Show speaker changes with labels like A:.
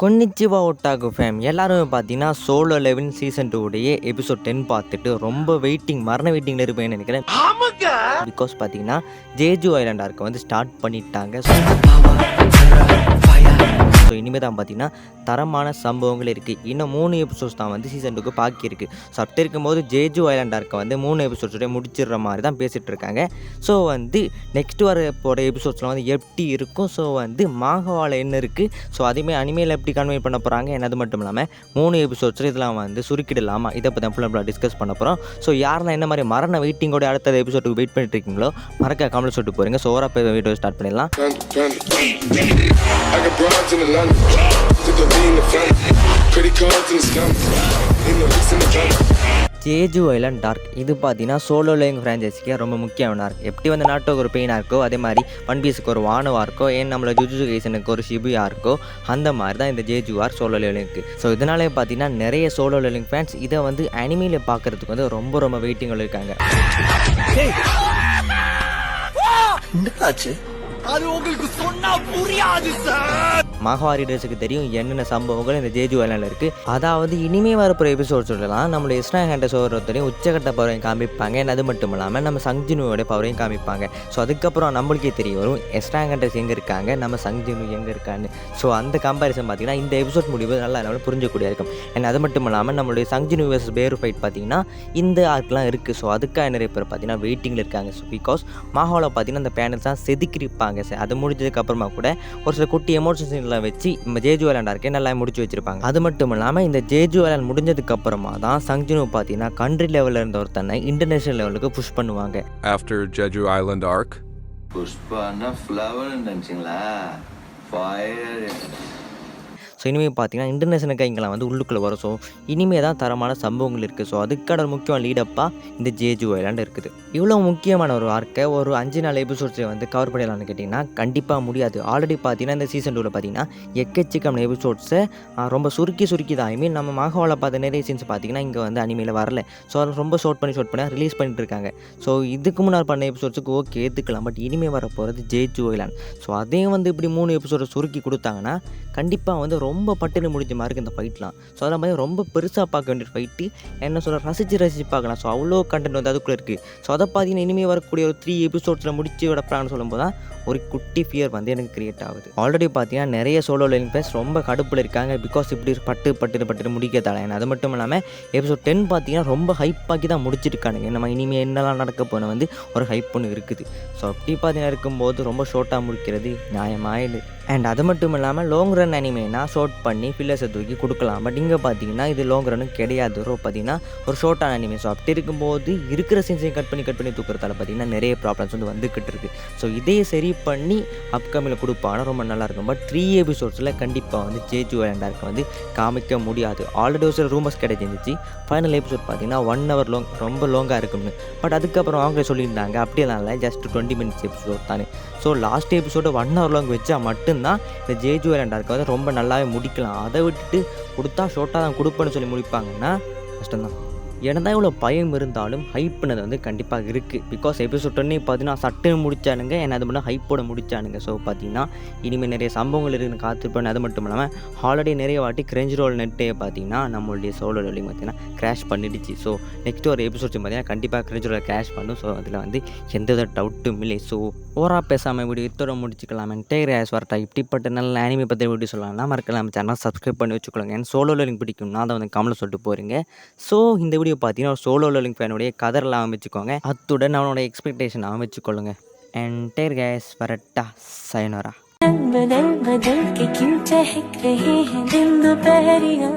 A: கொன்னிச்சிவா ஒட்டாகு fame எல்லாருமே பார்த்தீங்கன்னா solo eleven season 2 உடைய எபிசோட் 10 பார்த்துட்டு ரொம்ப மரண வெயிட்டிங்கில் இருப்பேன்னு நினைக்கிறேன். பிகாஸ் பார்த்தீங்கன்னா ஜேஜு ஐலாண்ட் ஆர்க்கை வந்து ஸ்டார்ட் பண்ணிட்டாங்க. ஸோ இனிமேல் தான் பார்த்தீங்கன்னா தரமான சம்பவங்கள் இருக்குது. இன்னும் 3 எபிசோட்ஸ் தான் வந்து சீசன் 2க்கு பாக்கி இருக்குது. ஸோ அப்படி இருக்கும்போது ஜேஜு ஐலாண்ட் ஆர்க்கை வந்து 3 எபிசோட்ஸோட முடிச்சிடுற மாதிரி தான் பேசிகிட்டு இருக்காங்க. ஸோ வந்து நெக்ஸ்ட் வர போகிற எபிசோட்ஸ்லாம் வந்து எப்படி இருக்கும், ஸோ வந்து மாகவாவில் என்ன இருக்குது, ஸோ அதுவுமே அனிமேல எப்படி கன்வே பண்ண போகிறாங்க என்னது மட்டும் இல்லாமல் 3 எபிசோட்ஸில் இதெல்லாம் வந்து சுருக்கிடலாமா இதை பற்றி ஃபுல்லாக டிஸ்கஸ் பண்ண போகிறோம். ஸோ யாரெல்லாம் என்ன மாதிரி மரண வெயிட்டிங்கோட அடுத்த எபிசோட்டுக்கு வெயிட் பண்ணிட்டு இருக்கீங்களோ மறக்க கமெண்ட் சொல்லிட்டு போகிறீங்க. ஸோ ஓரா போய் வீடியோ ஸ்டார்ட் பண்ணிடலாம். ஜேஜு ஐலாண்ட் டார்க் இது பார்த்தீங்கன்னா சோலோ லேவிங் ஃப்ரான்ச்சைஸிக்கு ரொம்ப முக்கியமான ஆர்க். எப்படி வந்து நாட்டோக்கு ஒரு பெயினாக இருக்கோ அதே மாதிரி ஒன் பீஸுக்கு ஒரு வானவா இருக்கோ, ஏன் நம்மளோட ஜுஜுட்சு கைசனுக்கு ஒரு ஷிபுயா இருக்கோ, அந்த மாதிரி தான் இந்த ஜேஜு ஆர் சோலோ லேவிங்க்கு. ஸோ இதனாலே பார்த்தீங்கன்னா நிறைய சோலோ லேவிங் ஃபேன்ஸ் இதை வந்து அனிமேல பார்க்கறதுக்கு வந்து ரொம்ப வெயிட்டிங்கில் இருக்காங்க.
B: அது உங்களுக்கு சொன்னா புரியாது சார்.
A: மகா ரீடர்ஸுக்கு தெரியும் என்னென்ன சம்பவங்கள் இந்த ஜேஜு ஐலாண்டில் இருக்குது. அதாவது இனிமே வரப்போகிற எபிசோட்ஸ்லாம் நம்மளோட எஸ்ட்ரா ஹேண்டர்ஸ் ஒருத்தரையும் உச்சகட்ட பவரையும் காமிப்பாங்க. அது மட்டும் இல்லாமல் நம்ம சங்ஜினுவோட பவரையும் காமிப்பாங்க. ஸோ அதுக்கப்புறம் நம்மளுக்கே தெரிய வரும் எஸ்ட்ரா ஹேண்டர்ஸ் எங்கே இருக்காங்க, நம்ம சங்ஜினு எங்கே இருக்கான்னு. ஸோ அந்த கம்பேரிசன் பார்த்தீங்கன்னா இந்த எபிசோட் முடிவு நல்லா நம்மளுக்கு புரிஞ்சக்கூடிய இருக்கும். ஏன்னா அது மட்டும் இல்லாமல் நம்மளுடைய சங்ஜினு வர்சஸ் பேரு ஃபைட் பார்த்தீங்கன்னா இந்த ஆர்க்லாம் இருக்குது. ஸோ அதுக்காக நிறைய பேர் பார்த்தீங்கன்னா வெயிட்டிங்கில் இருக்காங்க. ஸோ பிகாஸ் மாஹாவில் பார்த்தீங்கன்னா அந்த பேனல்ஸ் தான் செதுக்கிருப்பாங்க. அது முடிஞ்சதுக்கப்புறமா கூட ஒரு சில குட்டி எமோஷன்ஸ் வச்சு நம்ம ஜேஜு ஐலாண்ட் ஆர்க்கே நல்லா முடிச்சு வச்சிருப்பாங்க. அது மட்டும் இல்லாமல் இந்த ஜேஜு ஐலாண்ட் முடிஞ்சதுக்கு அப்புறமா தான் சங்ஜினு பார்த்தீங்கன்னா கண்ட்ரி லெவலில் இருந்த ஒருத்தனை இன்டர்நேஷனல் லெவலுக்கு புஷ் பண்ணுவாங்க.
C: After Jeju Island arc,
B: புஷ்பான ஃப்ளவர் நினைச்சிங்களா? ஃபயர்.
A: ஸோ இனிமேல் பார்த்தீங்கன்னா இன்டர்நேஷனல் கைங்கெல்லாம் வந்து உள்ளுக்குள்ளே வரும். ஸோ இனிமேல் தான் தரமான சம்பவங்கள் இருக்குது. ஸோ அதுக்கான ஒரு முக்கியமான லீடப்பாக இந்த ஜேஜு ஐலாண்ட் இருக்குது. இவ்வளோ முக்கியமான ஒரு ஆர்க்கை ஒரு 5-4 எபிசோட்ஸை வந்து கவர் பண்ணிடலாம்னு கேட்டிங்கன்னா கண்டிப்பாக முடியாது. ஆல்ரெடி பார்த்தீங்கன்னா இந்த சீசன் 2ல் பார்த்தீங்கன்னா எக்கச்சக்கமான எபிசோட்ஸை ரொம்ப சுருக்கி தான். ஐ மீன் நம்ம மாகவாவில் பார்த்த நிறைய சீன்ஸ் பார்த்தீங்கன்னா இங்கே வந்து அனிமேல வரல. ஸோ அதை ரொம்ப ஷார்ட் பண்ணி ரிலீஸ் பண்ணிட்டு இருக்காங்க. ஸோ இதுக்கு முன்னாடி பண்ண எபிசோட்ஸுக்கு ஓகே ஏற்றுக்கலாம். பட் இனிமேல் வர போகிறது ஜேஜு ஐலாண்ட். ஸோ அதையும் வந்து இப்படி 3 எபிசோடை சுருக்கி கொடுத்தாங்கன்னா கண்டிப்பாக வந்து ரொம்ப பட்டுன்னு முடிஞ்ச மாதிரி இருக்குது இந்த ஃபைட்லாம். ஸோ அதெல்லாம் மாதிரி ரொம்ப பெருசாக பார்க்க வேண்டிய ஃபைட்டு என்ன சொல்கிற ரசித்து பார்க்கலாம். ஸோ அவ்வளோ கண்டென்ட் வந்து அதுக்குள்ளே இருக்குது. ஸோ அதை பார்த்தீங்கன்னா இனிமேல் வரக்கூடிய ஒரு 3 எபிசோட்ஸில் முடிச்சு விடப்படான்னு சொல்லும்போது தான் ஒரு குட்டி ஃபியர் வந்து எனக்கு கிரியேட் ஆகுது. ஆல்ரெடி பார்த்தீங்கன்னா நிறைய சோலோ லைன் பேஸ் ரொம்ப கடுப்பில் இருக்காங்க. பிகாஸ் இப்படி பட்டு முடிக்கிறதால. அது மட்டும் இல்லாமல் எபிசோட் 10 பார்த்தீங்கன்னா ரொம்ப ஹைப்பாக்கி தான் முடிச்சிருக்கானுங்க. நம்ம இனிமேல் என்னெல்லாம் நடக்க போன வந்து ஒரு ஹைப் ஒன்று இருக்குது. ஸோ அப்படி பார்த்தீங்கன்னா இருக்கும்போது ரொம்ப ஷார்ட்டாக முடிக்கிறது நியாயமாக இல்லை. அண்ட் அது மட்டும் இல்லாமல் லாங் ரன் அனிமேனா ஷார்ட் பண்ணி ஃபில்லர்ஸை தூக்கி கொடுக்கலாம். பட் இங்கே பார்த்தீங்கன்னா இது லாங் ரன்னும் கிடையாது. பார்த்தீங்கன்னா ஒரு ஷார்ட்டான அனிமே. ஸோ அப்படி இருக்கும்போது இருக்கிற சீன்ஸையும் கட் பண்ணி தூக்குறதால பார்த்தீங்கன்னா நிறைய ப்ராப்ளம்ஸ் வந்து வந்துக்கிட்டு இருக்குது. ஸோ இதையே சரி பண்ணி அப்கமிங்கில் கொடுப்பானா ரொம்ப நல்லாயிருக்கும். பட் 3 எபிசோட்ஸில் கண்டிப்பாக வந்து ஜேஜு ஐலாண்ட் ஆர்க்கை வந்து காமிக்க முடியாது. ஆல்ரெடி ஒரு சில ரூமர்ஸ் கிடைச்சிருந்துச்சு ஃபைனல் எபிசோட் பார்த்தீங்கன்னா 1 hour லாங் ரொம்ப லாங்காக இருக்கும்னு. பட் அதுக்கப்புறம் அவங்களே சொல்லியிருந்தாங்க அப்படியெல்லாம் இல்லை, ஜஸ்ட் 20 minutes எபிசோட் தானே. So last episode 1 hour long வச்சா மட்டும்தான் இந்த ஜேஜு ஐலாண்ட் ஆர்க்கை வந்து ரொம்ப நல்லாவே முடிக்கலாம். அதை விட்டுட்டு கொடுத்தா ஷார்ட்டாக தான் கொடுப்பேன்னு சொல்லி முடிப்பாங்கன்னா கஷ்டம்தான். ஏன்னா தான் இவ்வளோ பயம் இருந்தாலும் ஹைப்புனது வந்து கண்டிப்பாக இருக்குது. பிகாஸ் எபிசோட் 1 பார்த்தீங்கன்னா சட்டுன்னு முடிச்சானுங்க. ஏன்னா அது மட்டும் ஹைப்போட முடிச்சானுங்க. ஸோ பார்த்தீங்கன்னா இனிமேல் நிறைய சம்பவங்கள் இருக்குன்னு காத்திருப்பேன். அது மட்டும் இல்லாமல் ஆல்ரெடி நிறைய வாட்டி கிரெஞ்ச் ரோல் நெட்டே பார்த்தீங்கன்னா நம்மளுடைய சோலோ ரோலிங் பார்த்தீங்கன்னா கிராஷ் பண்ணிடுச்சு. ஸோ நெக்ஸ்ட் ஒரு எபிசோட்ஸ் பார்த்தீங்கன்னா கண்டிப்பாக கிரெஞ்ச் ரோல் கிராஷ் பண்ணும். ஸோ அதில் வந்து எந்தவித டவுட்டும் இல்லை. ஸோ ஓரா பேசாமல் வீடியோ இத்தோட முடிச்சுக்கலாம். டேர் ஆஸ் வரட்டா இப்படிப்பட்ட நல்ல அனிமே பற்றி வீடியோ சொல்லலாம்னா மறக்கலாம் சேனல் சப்ஸ்கிரைப் பண்ணி வச்சுக்கொள்ளுங்க. ஏன்னா சோலோ ரோலிங் பிடிக்கும்னா அதை வந்து கமெண்ட்ல சொல்லிட்டு போகிறீங்க. ஸோ இந்த வீடியோ பார்த்தீங்கன்னா ஒரு சோலோ ரோலிங் ஃபேனுடைய கதரெல்லாம் அமைச்சுக்கோங்க. அத்துடன் அவனோட எக்ஸ்பெக்டேஷன் அமைச்சுக்கொள்ளுங்க. அண்ட் டேர் கேஸ் வரட்டா சயனோரா.
D: बदल बदल के क्यों चहक रहे हैं दिन दोपहरिया